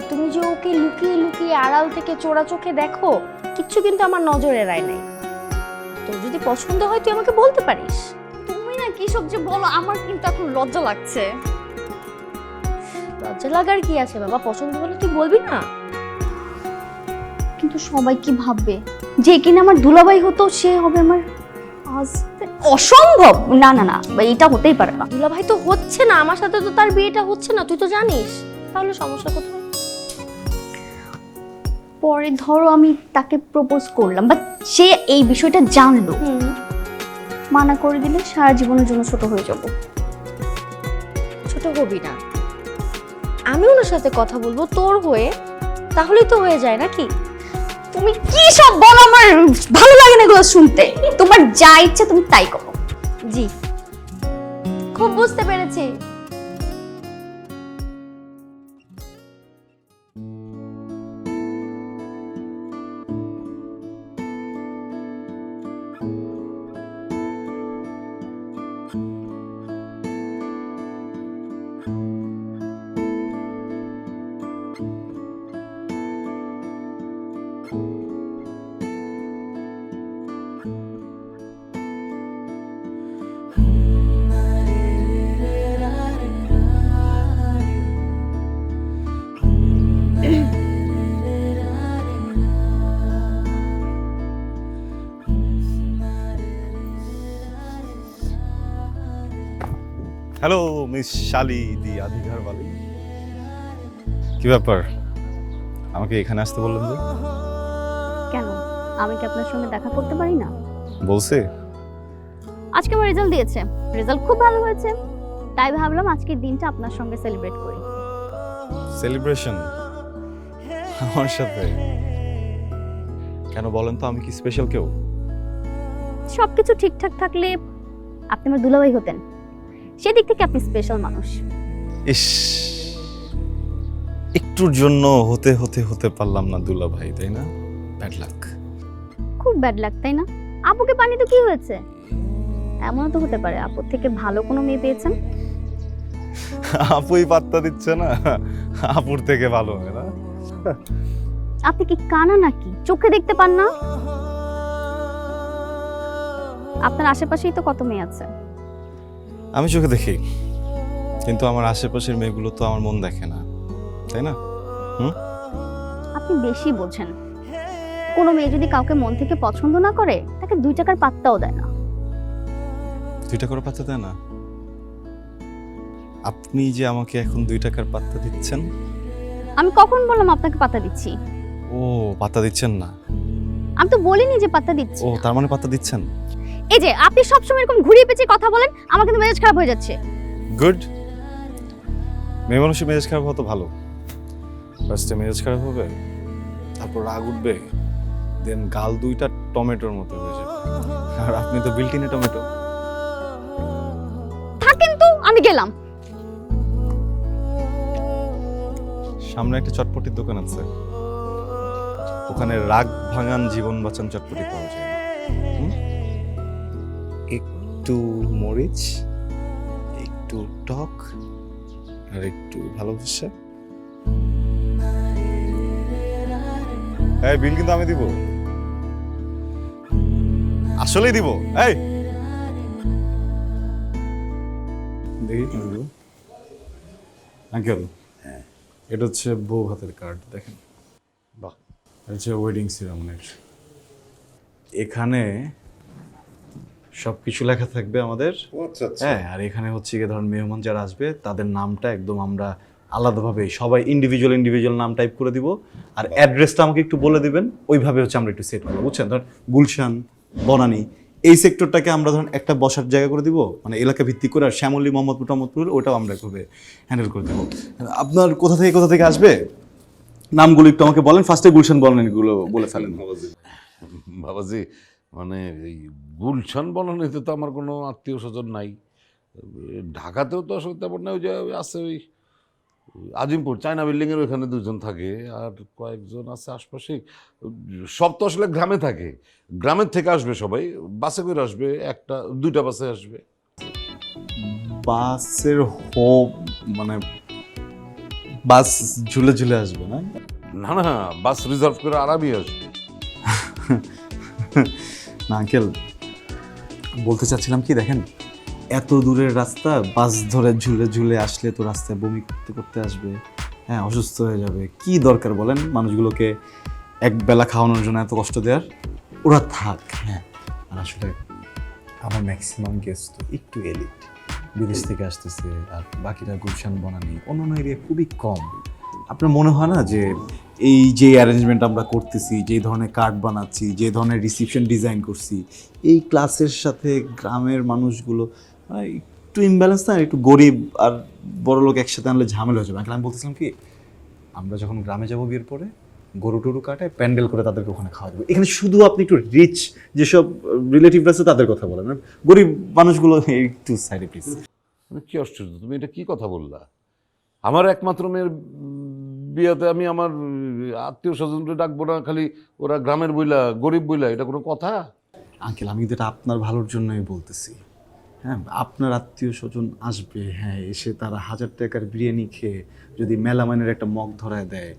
তুমি যে ওকে লুকিয়ে লুকিয়ে আড়াল থেকে চোরা চোখে দেখো, কিচ্ছু কিন্তু আমার নজরে এড়ায় নাই। তোর যদি পছন্দ হয় তুই আমাকে বলতে পারিস। তুমি না কি সব যে বলো, আমার কিন্তু এখন লজ্জা লাগছে। লজ্জা লাগার কি আছে বাবা, পছন্দ হলে তুই বলবি না? কিন্তু সবাই কি ভাববে যে কিনা আমার দুলাভাই হতো সে হবে আমার হাজবেন্ড? অসম্ভব। না না না, এটা হতেই পারে না। দুলাভাই তো হচ্ছে না, আমার সাথে তো তার বিয়েটা হচ্ছে না, তুই তো জানিস। তাহলে সমস্যা কোথায়? পরে ধরো আমি তাকে প্রপোজ করলাম, বাট সে এই বিষয়টা জানলো, মানা করে দিলে সারা জীবনের জন্য ছোট হয়ে যাব। ছোট হবি না, আমি ওনার সাথে কথা বলবো তোর হয়ে, তাহলেই তো হয়ে যায় নাকি? তুমি কি সব বলো, আমার ভালো লাগে না এগুলো শুনতে। তোমার যা ইচ্ছা তুমি তাই করো। জি, খুব বুঝতে পেরেছি। হ্যালো মিস শালি দি আধিঘর বালি, কি ব্যাপার? আমাকে এখানে আসতে বললেন যে? কেন, আমি কি আপনার সঙ্গে দেখা করতে পারি না? বলছে আজকে আমার রেজাল্ট দিয়েছে, রেজাল্ট খুব ভালো হয়েছে, তাই ভাবলাম আজকের দিনটা আপনার সঙ্গে সেলিব্রেট করি। সেলিব্রেশন আমার সাথে? কেন বলেন তো, আমি কি স্পেশাল কেউ? সবকিছু ঠিকঠাক থাকলে আপনি আমার দুলাভাই হতেন, সেদিক থেকে আপনি স্পেশাল মানুষ। ইস, একটুর জন্য হতে হতে হতে পারলাম না দুলা ভাই, তাই না? Bad luck. খুব ব্যাড লাগ, তাই না? আপুকে পানি তো কি হয়েছে? এমনও তো হতে পারে আপুর থেকে ভালো কোনো মেয়ে পেয়েছেন। আপুই পাত্তা দিচ্ছে না, আপুর থেকে ভালো হয় না। আপনি কি কানা নাকি, চোখে দেখতে পান না? আপনার আশেপাশেই তো কত মেয়ে আছে। আমি চোখে দেখি, কিন্তু আমার আশেপাশের মেয়েগুলো তো আমার মন দেখে না, তাই না? আপনি বেশি বোঝেন। কোনো মেয়ে যদি কাউকে মন থেকে পছন্দ না করে, তাকে 2 টাকার পাত্তাও দেয় না। 2 টাকার পাত্তা দেয় না? আপনি যে আমাকে এখন 2 টাকার পাত্তা দিচ্ছেন। আমি কখন বললাম আপনাকে পাত্তা দিচ্ছি? ও, পাত্তা দিচ্ছেন না? আমি তো বলিনি যে পাত্তা দিচ্ছি। ও, তার মানে পাত্তা দিচ্ছেন। এই যে আপনি সবসময় এরকম ঘুরিয়ে পেঁচিয়ে কথা বলেন, আমার কিন্তু মেজাজ খারাপ হয়ে যাচ্ছে। গুড। মেয়ে মানুষের মেজাজ খারাপ হতো ভালো। ফার্স্টে মেজাজ খারাপ হবে, তারপর রাগ উঠবে, দেন গাল 2টা টমেটোর মতো হয়ে যাবে। আর আপনি তো বিল্টিনে টমেটো। থাকেন তো, আমি গেলাম। সামনে একটা চটপটির দোকান আছে, ওখানে রাগ ভাঙান জীবন বাঁচান চটপটি পাওয়া যায়। একটু মরিচ, একটু টক, আর একটু ভালোবাসা। হ্যাঁ, বিল কিন্তু আমি দিব। আসলেই দিব। এই দেখি আঙ্কেল, এটা হচ্ছে বউ ভাতের কার্ড, দেখেন। বাহ, এটা হচ্ছে ওয়েডিং সিরামনির। এখানে সব কিছু লেখা থাকবে আমাদের। আচ্ছা আচ্ছা। হ্যাঁ, আর এখানে হচ্ছে গিয়ে ধরুন মেহমান যারা আসবে তাদের নামটা একদম আমরা আলাদাভাবে সবাই ইন্ডিভিজুয়াল নাম টাইপ করে দিব, আর অ্যাড্রেসটা আমাকে একটু বলে দিবেন, ওইভাবে হচ্ছে আমরা একটু সেট করবো, বুঝছেন? ধর গুলশান, বনানী, এই সেক্টরটাকে আমরা ধরুন একটা বসার জায়গা করে দিব, মানে এলাকা ভিত্তিক করে, আর শ্যামলী, মোহাম্মদপুর ওটাও আমরা একভাবে হ্যান্ডেল করে দেবো। আপনার কোথা থেকে আসবে নামগুলো একটু আমাকে বলেন। ফার্স্টে গুলশান, বনানীগুলো বলে ফেলেন। বাবাজি, মানে এই গুলশান বনানীতে তো আমার কোনো আত্মীয় স্বজন নাই, ঢাকাতেও তো আসলে তেমন না। ওই যে আছে ওই আজিমপুর চায়না বিল্ডিংয়ের ওইখানে দুজন থাকে, আর কয়েকজন আছে আশপাশে। সব তো আসলে গ্রামে থাকে, গ্রামের থেকে আসবে সবাই, বাসে করে আসবে, একটা দুইটা বাসে আসবে। বাসের হোপ মানে বাস ঝুলে ঝুলে আসবে না? না না, বাস রিজার্ভ করে আরামই আসবে। না আঙ্কেল, বলতে চাচ্ছিলাম কি, দেখেন এত দূরের রাস্তা বাস ধরে ঝুলে ঝুলে আসলে তো রাস্তায় বমি করতে করতে আসবে, হ্যাঁ অসুস্থ হয়ে যাবে। কি দরকার বলেন মানুষগুলোকে এক বেলা খাওয়ানোর জন্য এত কষ্ট দেওয়ার? ওরা থাক। হ্যাঁ, আর আসলে আমার ম্যাক্সিমাম গেস্ট তো একটু এলিট, বিদেশ থেকে আসতেছে, আর বাকিরা গুলশান, বনানী, অন্যান্য এরিয়া খুবই কম। আপনার মনে হয় না যে এই যে অ্যারেঞ্জমেন্ট আমরা করতেছি, যে ধরনের কার্ড বানাচ্ছি, যে ধরনের রিসিপশন ডিজাইন করছি, এই ক্লাসের সাথে গ্রামের মানুষগুলো একটু ইমব্যালেন্স না? একটু গরিব আর বড় লোক একসাথে আনলে ঝামেলা হয়ে যাবে। আমি বলতেছিলাম কি, আমরা যখন গ্রামে যাবো বিয়ের পরে, গরু টরু কাটে প্যান্ডেল করে তাদেরকে ওখানে খাওয়া দেবো। এখানে শুধু আপনি একটু রিচ যেসব রিলেটিভ আছে তাদের কথা বলেন, গরিব মানুষগুলো একটু সাইডে প্লিজ। কি আশ্চর্য, তুমি এটা কি কথা বললা? আমার একমাত্র মেয়ের বিয়েতে আমি আমার আত্মীয় স্বজনকে ডাকবো না, খালি ওরা গ্রামের বইলা, গরিব বইলা, এটা কোনো কথা? আঙ্কেল, আমি কিন্তু এটা আপনার ভালোর জন্যই বলতেছি। হ্যাঁ, আপনার আত্মীয় স্বজন আসবে, হ্যাঁ এসে তারা 1000 টাকার বিরিয়ানি খেয়ে যদি মেলামাইনের একটা মগ ধরায় দেয়,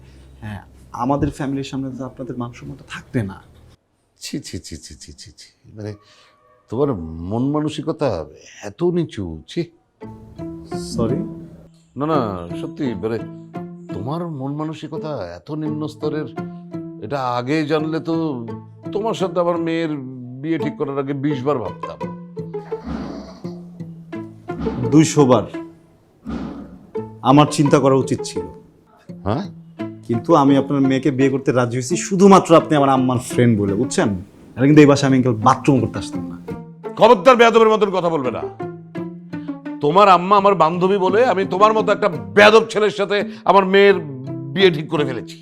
হ্যাঁ আমাদের ফ্যামিলির সামনে তো আপনাদের মান সম্মানটা থাকবে না। ছি ছি ছি ছি ছি ছি ছি, মানে তোমার মন মানসিকতা এত নিচু! ছি। সরি। না না, সত্যি, মানে তোমার মন মানসিকতা এত নিম্ন স্তরের, এটা আগে জানলে তো তোমার সাথে আমার মেয়ের বিয়ে ঠিক করার আগে 20 বার ভাবতাম। 200 বার আমার চিন্তা করা উচিত ছিল, হ্যাঁ, কিন্তু আমি আপনার মেয়েকে বিয়ে করতে রাজি হয়েছি শুধুমাত্র আপনি আমার আম্মার ফ্রেন্ড বলে, বুঝছেন? আর কিন্তু এই বাসায় আমি বাথরুম করতে আসতাম না। খবরদার বেয়াদবের মতন কথা বলবে না। তোমার আম্মা আমার বান্ধবী বলে আমি তোমার মতো একটা বেয়াদব ছেলের সাথে আমার মেয়ের বিয়ে ঠিক করে ফেলেছি,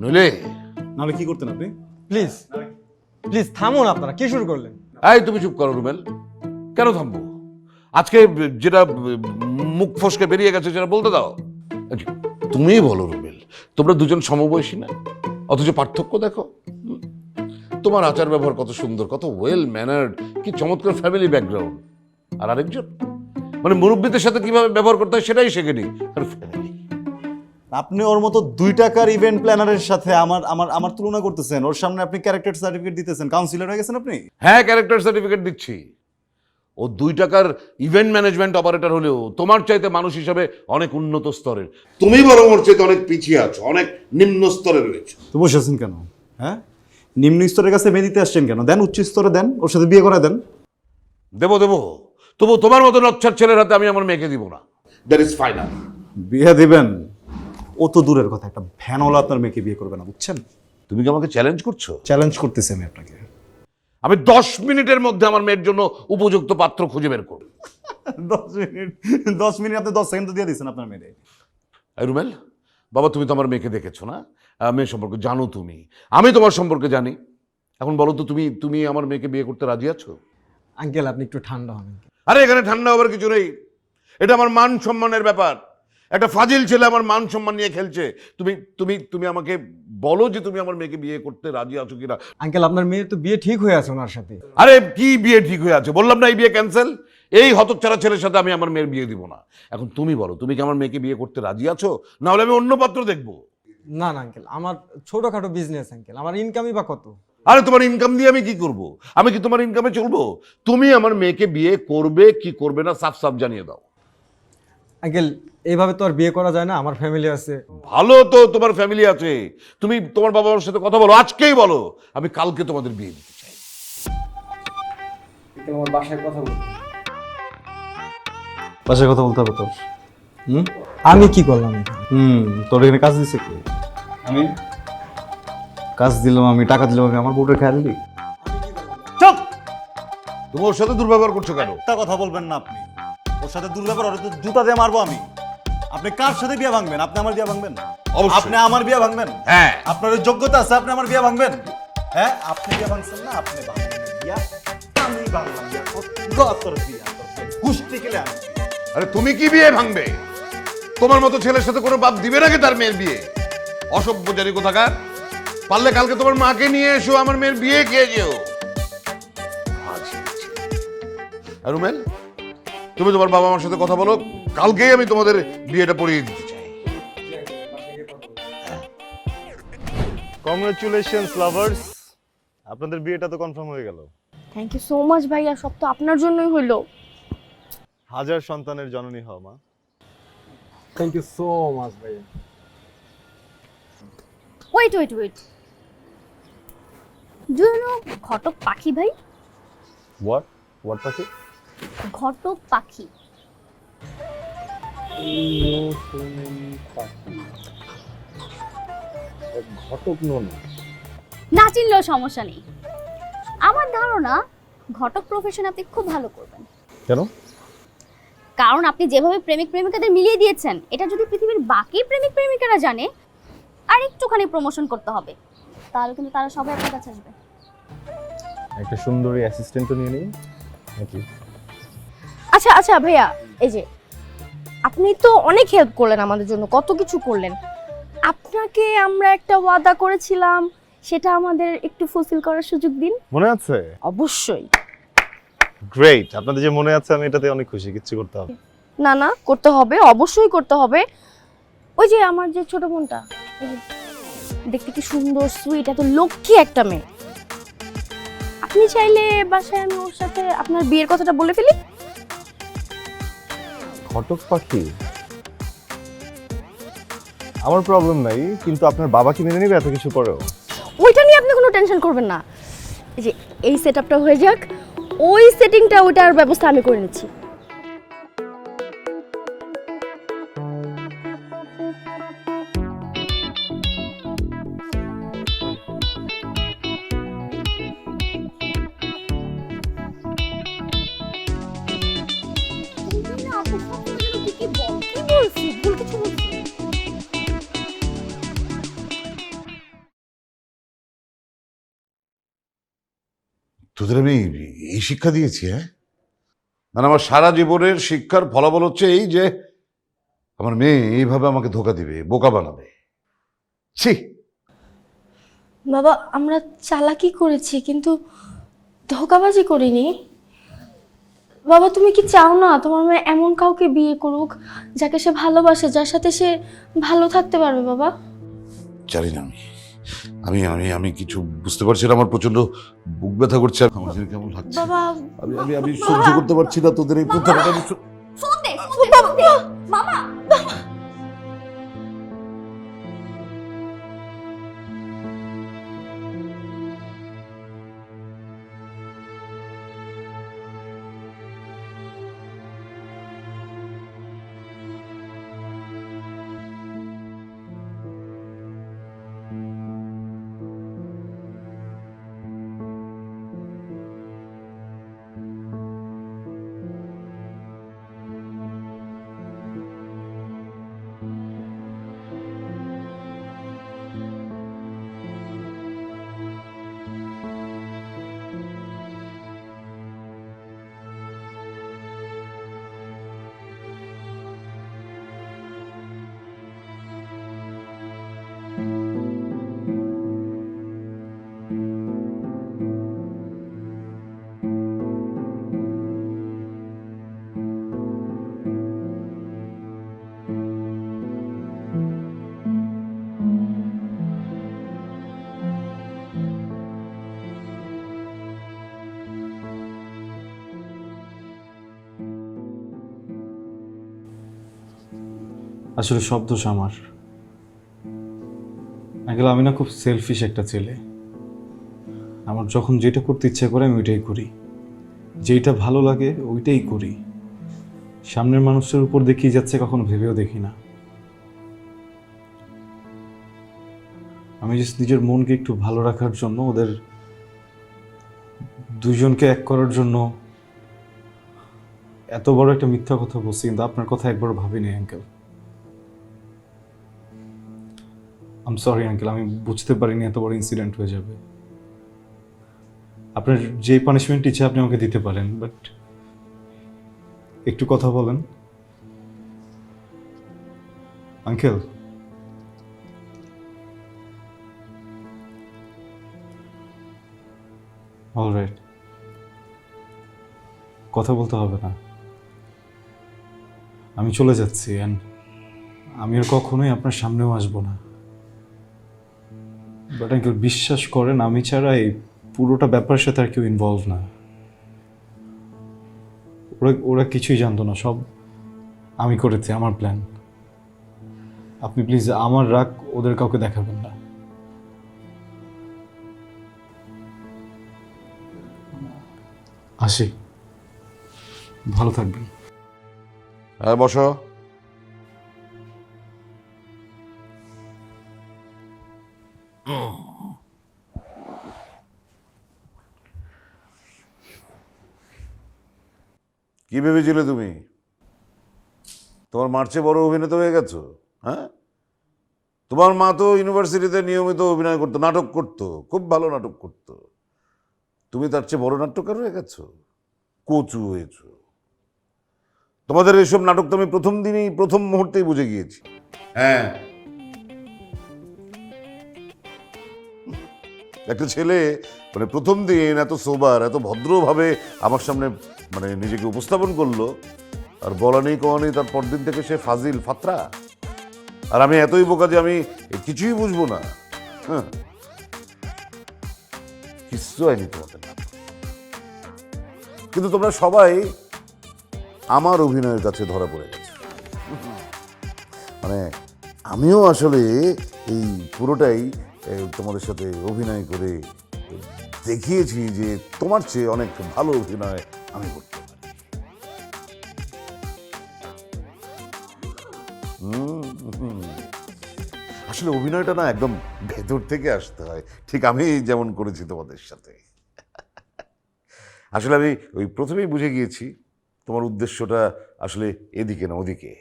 নইলে। নাহলে কি করতেন আপনি? প্লিজ প্লিজ থামুন, আপনারা কি শুরু করলেন? এই তুমি চুপ করো রুমেল। কেন থামবো? আজকে যেটা মুখ ফসকে বেরিয়ে গেছে সেটা বলতে দাও। তুমিই বলো রুমেল, তোমরা দুজন সমবয়সী না, অথচ পার্থক্য দেখো। তোমার আচার ব্যবহার কত সুন্দর, কত ওয়েল ম্যানার্ড, কি চমৎকার ফ্যামিলি ব্যাকগ্রাউন্ড। আর আরেকজন মানে মুরব্বীদের সাথে কিভাবে ব্যবহার করতে হয় সেটাই শেখেনি। আর ফ্যামিলি, আপনি ওর মতো 2 টাকার ইভেন্ট প্ল্যানারের সাথে আমার তুলনা করতেছেন। ওর সামনে আপনি ক্যারেক্টার সার্টিফিকেট দিতেছেন, কাউন্সিলর হয়ে গেছেন আপনি। হ্যাঁ, ক্যারেক্টার সার্টিফিকেট দিচ্ছি। ও 2 টাকার ইভেন্ট ম্যানেজমেন্ট অপারেটর হলেও তোমার চাইতে মানুষ হিসাবে অনেক উন্নত স্তরের। তুমি বরং ওর চাইতে অনেক পিছিয়ে আছো, অনেক নিম্ন স্তরে রয়েছে। তো বসে আছেন কেন? হ্যাঁ, নিম্ন স্তরের কাছে মেয়ে দিতে আসছেন কেন? দেন উচ্চ স্তরে দেন, ওর সাথে বিয়ে করে দেন। দেবো, তবু তোমার মতো নচ্ছার ছেলের হাতে আমি আমার মেয়েকে দিব না। That is final. বিয়ে দিবেন ও তো দূরের কথা, একটা ভ্যানওয়ালা আপনার মেয়েকে বিয়ে করবে না, বুঝছেন? তুমি কি আমাকে চ্যালেঞ্জ করছো? চ্যালেঞ্জ করতেছি আমি আপনাকে। আমি 10 মিনিটের মধ্যে আমার মেয়ের জন্য উপযুক্ত পাত্র খুঁজে বের করব। 10 মিনিট আপনি 10 সেকেন্ড দিয়ে দিচ্ছেন আপনার মেয়ে। এই রুমেল বাবা, তুমি তো আমার মেয়েকে দেখেছো না, মেয়ে সম্পর্কে জানো তুমি, আমি তোমার সম্পর্কে জানি। এখন বলো তো, তুমি আমার মেয়েকে বিয়ে করতে রাজি আছো? আঙ্কেল আপনি একটু ঠান্ডা হন। আরে এখানে ঠান্ডা হবার কিছু নেই, এটা আমার মান সম্মানের ব্যাপার। একটা ফাজিল ছেলে আমার মান সম্মান নিয়ে খেলছে। তুমি আমাকে বলো যে তুমি আমার মেয়েকে বিয়ে করতে রাজি আছো কিনা। আঙ্কেল আপনার মেয়ের তো বিয়ে ঠিক হয়ে আছে ওনার সাথে। আরে কি বিয়ে ঠিক হয়ে আছে? বললাম না এই বিয়ে ক্যান্সেল। এই হতচ্ছাড়া ছেলের সাথে আমি আমার মেয়ের বিয়ে দিব না। এখন তুমি বলো, তুমি কি আমার মেয়েকে বিয়ে করতে রাজি আছো, না হলে আমি অন্য পাত্র দেখবো? না না আঙ্কেল, আমার ছোটখাটো বিজনেস আঙ্কেল, আমার ইনকামই বা কত। আরে তোমার ইনকাম দিয়ে আমি কি করব? আমি কি তোমার ইনকামে চলবো? তুমি আমার মেয়েকে বিয়ে করবে কি করবে না সাফ সাফ জানিয়ে দাও। আঙ্কেল এইভাবে তো আর বিয়ে করা যায় না, আমার ফ্যামিলি আছে। ভালো তো, তোমার ফ্যামিলি আছে, তুমি তোমার বাবা মার সাথে কথা বলো, আজকেই বলো আমি কালকে তোমাদের বিয়ে দিতে চাই। আমার বাসায় কথা বল। বাসায় কথা বলতে হবে তোর। আমি কি করলাম? তোর এখানে কাজ দিছে কে? আমি কাজ দিলাম আমি, টাকা দিলাম আমি, আমার বউটার খেয়াল দিই? চুপ! তুমি ওর সাথে দুর্ব্যবহার করছো কেন? একটা কথা বলবেন না আপনি। ওর সাথে দুর্ব্যবহার, ওর তো জুতা দিয়ে মারবো আমি। আপনি কার সাথে বিয়ে ভাঙবেন? আপনি আমার বিয়ে ভাঙবেন? অবশ্যই। আপনি আমার বিয়ে ভাঙবেন? হ্যাঁ। আপনার ওই যোগ্যতা আছে আপনি আমার বিয়ে ভাঙবেন? হ্যাঁ, আপনি বিয়ে ভাঙছেন না, আপনি ভাঙবেন বিয়া, আমি ভাঙলাম বিয়া। তোর বিয়া, গোষ্ঠী কেলে আমি। আরে তুমি কি বিয়ে ভাঙবে? তোমার মতো ছেলের সাথে কোনো বাপ দিবে নাকি তার মেয়ের বিয়ে? অসভ্য জানি কোথাকার। পারলে কালকে তোমার মাকে নিয়ে এসো, আমার মেয়ের বিয়ে খেয়ে যেও। আর রুমেল, তুমি তোমার বাবা মার সাথে কথা বলো, কালকেই আমি তোমাদের বিয়েটা পড়িয়ে দিতে চাই। কংগ্রেচুলেশনস লাভার্স, আপনাদের বিয়েটা তো কনফার্ম হয়ে গেল। থ্যাংক ইউ সো মাচ ভাইয়া, সব তো আপনার জন্যই হইলো। হাজার সন্তানের জননী হও মা। থ্যাংক ইউ সো মাচ ভাই। Wait wait wait, do you know Ghotok Pakhi ভাই? হোয়াট পাখি? ঘটক পাখি। ঘটক নন। না চিনলেও সমস্যা নেই। আমার ধারণা ঘটক প্রফেশন আপনি খুব ভালো করবেন। কেন? কারণ আপনি যেভাবে প্রেমিক প্রেমিকাদের মিলিয়ে দিয়েছেন, এটা যদি পৃথিবীর বাকি প্রেমিক প্রেমিকারা জানে, আর একটুখানি প্রমোশন করতে হবে, তাহলে কিন্তু তারা সবাই আপনার কাছে আসবে। একটা সুন্দরী অ্যাসিস্ট্যান্ট তো নিয়ে নিই নাকি? আচ্ছা আচ্ছা ভাইয়া, এই যে আপনি তো অনেক হেল্প করলেন আমাদের জন্য, কত কিছু করলেন। আপনাকে আমরা একটা ওয়াদা করেছিলাম, সেটা আমাদের একটু ফুলফিল করার সুযোগ দিন। মনে আছে? অবশ্যই। গ্রেট, আপনাদের যে মনে আছে আমি এটাতে অনেক খুশি। কিচ্ছু করতে হবে না না, করতে হবে, অবশ্যই করতে হবে। ওই যে আমার যে ছোট বোনটা, ওই যে দেখতে কি সুন্দর, সুইট, এত লক্ষ্মী একটা মেয়ে, আপনি চাইলে বাসায় আমি ওর সাথে আপনার বিয়ের কথাটা বলে ফেলি। ঘটক পাখি, আমার প্রবলেম নাই, কিন্তু আপনার বাবা কি মেনে নেবে এত কিছু করেও? ওইটা নিয়ে আপনি কোনো টেনশন করবেন না। এই যে এই সেটআপটা হয়ে যাক, ওই সেটিংটা, ওইটার ব্যবস্থা আমি করে নিচ্ছি। কি বলছি? ভুল কিছু বলছি? তোদের আমি এই শিক্ষা দিয়েছি? হ্যাঁ, মানে আমার সারা জীবনের শিক্ষার ফলাফল হচ্ছে এই যে আমার মেয়ে এইভাবে আমাকে ধোকা দিবে, বোকা বানাবে। ছি! বাবা, আমরা চালাকি করেছি কিন্তু ধোঁকাবাজি করিনি। বাবা, তুমি কি চাও না তোমার মেয়ে এমন কাউকে বিয়ে করুক যাকে সে ভালোবাসে, যার সাথে সে ভালো থাকতে পারবে? বাবা জানি না, আমি আমি আমি কিছু বুঝতে পারছি না, আমার প্রচন্ড বুক ব্যথা করছে, আমার যেন কেমন লাগছে। বাবা, আমি আমি আমি সহ্য করতে পারছি না তোদের এই প্রতারণা। ফোন দে, ফোন দে, মামা। আসলে সব দোষ আমার। আঙ্কেল, আমি না খুব সেলফিশ একটা ছেলে। আমার যখন যেটা করতে ইচ্ছা করে আমি ওইটাই করি, যেটা ভালো লাগে ওইটাই করি। সামনের মানুষের উপর দেখিয়ে যাচ্ছে কখনো ভেবেও দেখি না। আমি জাস্ট নিজের মনকে একটু ভালো রাখার জন্য, ওদের দুজনকে এক করার জন্য এত বড় একটা মিথ্যা কথা বলছি, কিন্তু আপনার কথা একবার ভাবিনি আঙ্কেল। আম সরি আঙ্কেল, আমি বুঝতে পারিনি এত বড় ইনসিডেন্ট হয়ে যাবে। আপনার যে পানিশমেন্ট ইচ্ছে আপনি আমাকে দিতে পারেন, বাট একটু কথা বলেন আঙ্কেল। অলরাইট, কথা বলতে হবে না, আমি চলে যাচ্ছি। অ্যান্ড আমি আর কখনোই আপনার সামনেও আসবো না। বাট আঙ্কেল, বিশ্বাস করেন, আমি ছাড়া এই পুরোটা ব্যাপারের সাথে আর কেউ ইনভলভ না। ওরা কিছুই জানতো না, সব আমি করেছি, আমার প্ল্যান। আপনি প্লিজ আমার রাগ ওদের কাউকে দেখাবেন না। আসি, ভালো থাকবেন। হ্যাঁ, বসো। কি ভেবেছিলে তুমি? তোমার মার্চে বড় অভিনেতা হয়ে গেছো? হ্যাঁ, তোমার মা তো ইউনিভার্সিটিতে নিয়মিত অভিনয় করতো, নাটক করতো, খুব ভালো নাটক করতো। তুমি তার চেয়ে বড় নাট্যকার হয়ে গেছো, কচু হয়েছো। তোমাদের এইসব নাটক তো আমি প্রথম দিনেই, প্রথম মুহূর্তেই বুঝে গিয়েছি। হ্যাঁ, একটা ছেলে মানে প্রথম দিন এত সোবার, এত ভদ্রভাবে আমার সামনে মানে নিজেকে উপস্থাপন করলো, আর বলা নেই কওয়া নেই তার পরদিন থেকে সে ফাজিল, ফাত্রা। আর আমি এতই বোকা যে আমি কিছুই বুঝবো না। হ্যাঁ, কিচ্ছু হয়নি তোমাদের। কিন্তু তোমরা সবাই আমার অভিনয়ের কাছে ধরা পড়ে গেছে। মানে আমিও আসলে এই পুরোটাই তোমাদের সাথে অভিনয় করে দেখিয়েছি যে তোমার চেয়ে অনেক ভালো অভিনয় আমি করতে পারি। আসলে অভিনয়টা না একদম ভেতর থেকে আসতে হয়, ঠিক আমি যেমন করেছি তোমাদের সাথে। আসলে আমি ওই প্রথমেই বুঝে গিয়েছি তোমার উদ্দেশ্যটা আসলে এদিকে না ওদিকে।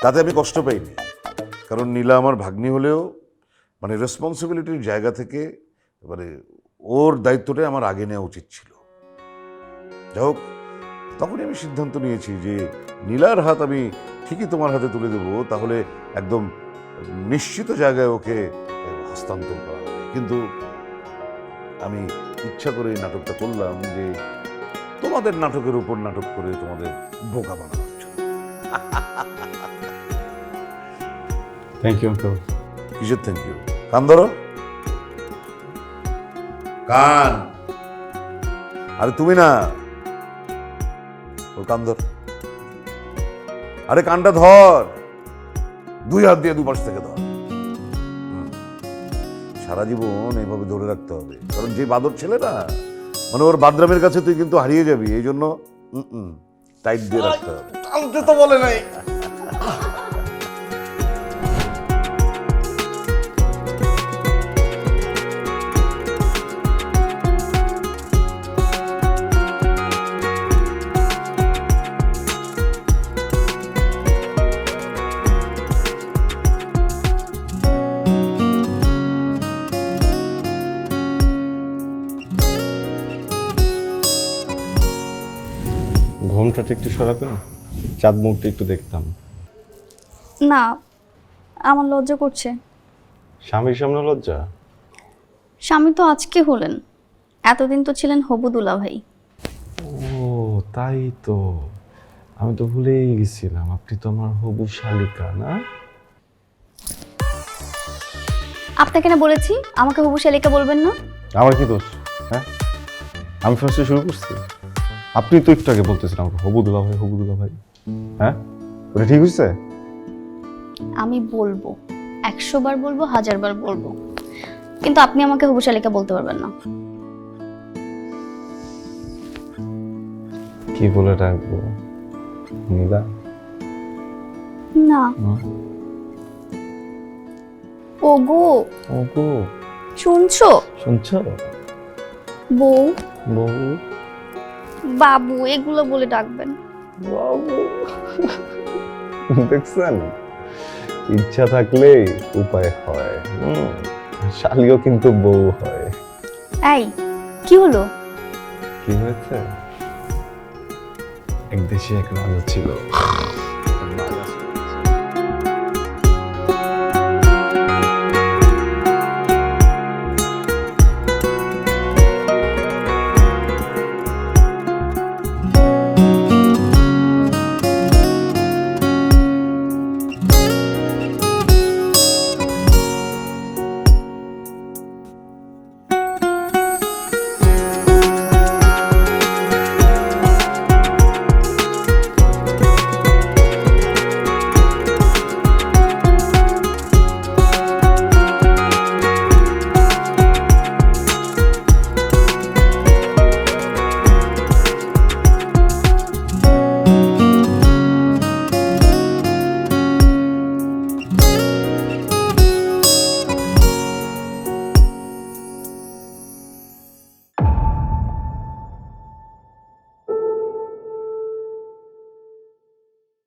তাতে আমি কষ্ট পাইনি, কারণ নীলা আমার ভাগ্নি হলেও মানে রেসপন্সিবিলিটির জায়গা থেকে মানে ওর দায়িত্বটাই আমার আগে নেওয়া উচিত ছিল। যাই হোক, তখনই আমি সিদ্ধান্ত নিয়েছি যে নীলার হাত আমি ঠিকই তোমার হাতে তুলে দেবো, তাহলে একদম নিশ্চিত জায়গায় ওকে হস্তান্তর করা হবে। কিন্তু আমি ইচ্ছা করে এই নাটকটা করলাম যে তোমাদের নাটকের উপর নাটক করে তোমাদের বোকা বানানোর জন্য। Thank you uncle. কিসের থ্যাংক ইউ? কান ধরো, কান। আরে তুমি না, ওর কান ধর। আরে কানটা ধর, দুই হাত দিয়ে দুপাশ থেকে ধর। সারা জীবন এইভাবে ধরে রাখতে হবে, কারণ যে বাদর ছেলে না, মানে ওর বাদরামের কাছে তুই কিন্তু হারিয়ে যাবি। এই জন্য টাইট দিয়ে রাখতে হবে। টানতে তো বলে নাই। ঘোমটাটা একটু সরাবেন, চাঁদ মুখটা একটু দেখতাম। না, আমার লজ্জা করছে। স্বামীর সামনে লজ্জা? স্বামী তো আজকে হলেন, এতদিন তো ছিলেন হবু দুলাভাই। ও তাই তো, আমি তো ভুলেই গেছিলাম, আপনি তো আমার হবু শালিকা না? আপনাকে না বলেছি আমাকে হবু শালিকা বলবেন না। আমার কি দোষ? হ্যাঁ, আমি ফার্স্টে শুরু করছি, আপনি তো একটু আগে বলতেছেন আমাকে হবু দুলা ভাই, হ্যাঁ ওটা ঠিক হয়েছে? আমি বলবো, 100 বার বলবো, 1000 বার বলবো, কিন্তু আপনি আমাকে হবু শালিকা বলতে পারবেন না। কি বলে ডাকবো? নীলা? না। ওগো, ওগো, শুনছো? শুনছো? বউ, বউ, বাবু এগুলো বলে ডাকবেন। বাবু। দেখছেন, ইচ্ছা থাকলে উপায় হয়। শালিও কিন্তু বউ হয়। এই কি হলো? কি হয়েছে? এক দেশে এক রাজা ছিল।